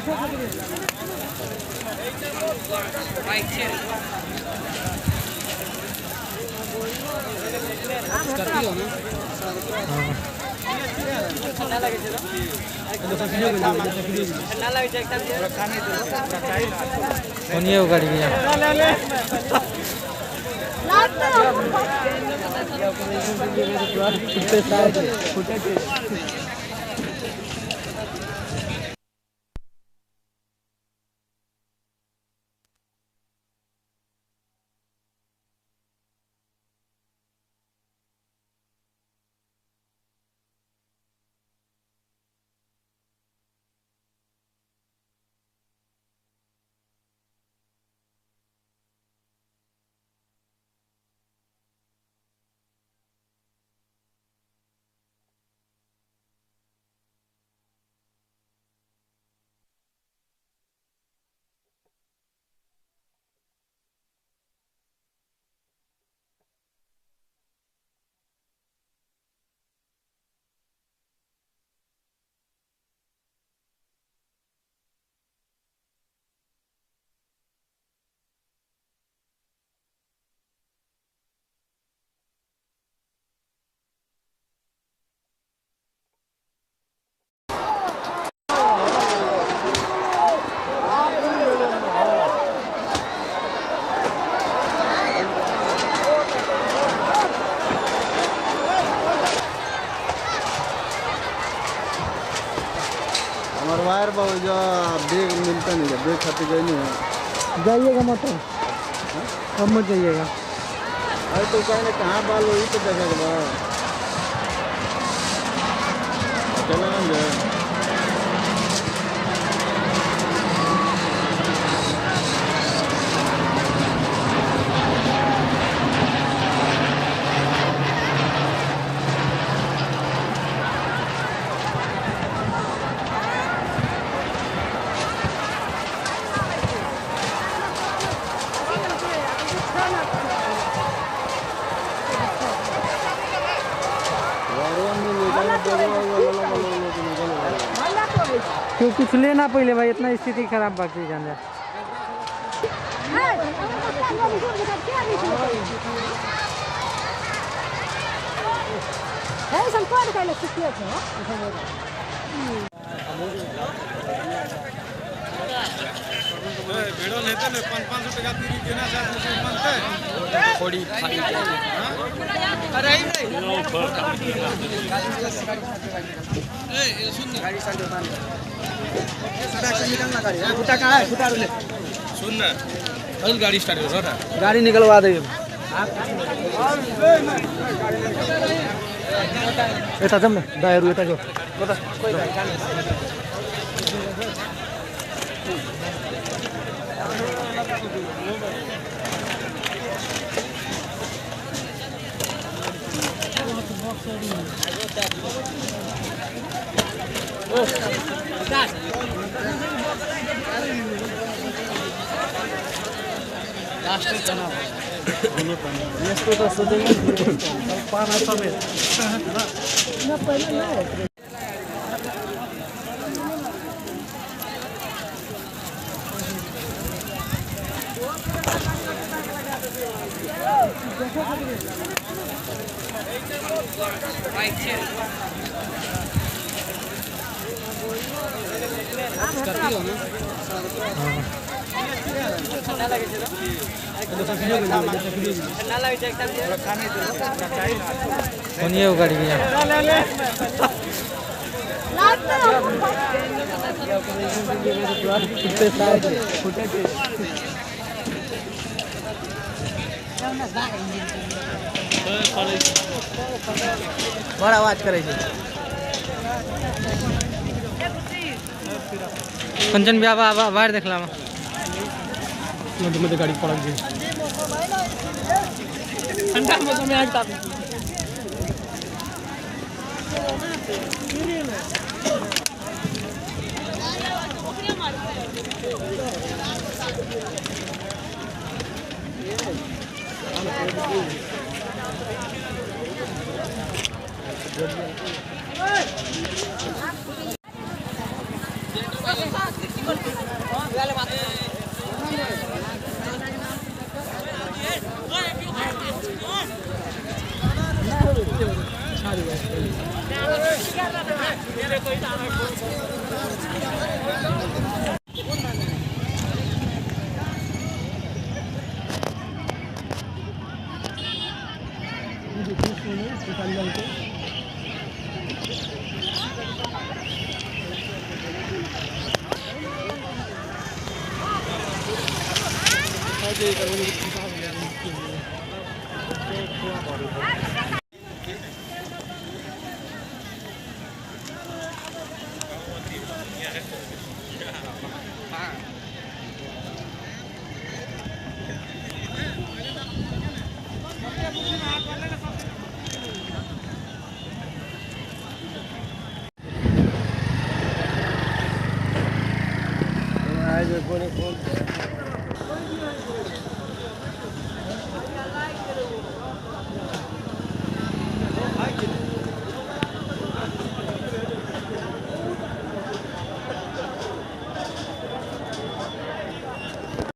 गाड़ी वायर बाबू जो बैग मिलता नहीं है, बैग खाते गए नहीं है। जाइएगा मत, कब मत जाइएगा। अरे तो कहाँ बाल वही तो देखा के बाद चला ना जाए। क्यों कुछ लेना पहले भाई, इतना स्थिति खराब बाकी जाने। वीडियो लेते हैं 500 टका तीरी देना चाहते थोड़ी खाली अरे ए सुन गाड़ी सा दुकान निकलना गाड़ी फुटा कहां है, फुटा ले सुन ना चल गाड़ी स्टार्ट कर रहा, गाड़ी निकलवा दे। एता जम दायरू एता जो बता कोई तो सोचेंगे पाना समेत ना पहले ना गाड़ी बड़ा आवाज करे कंचन भी बाहर देखला मध्य गाड़ी पड़क गई ठंडा मौसम में आता आज कोणी कोण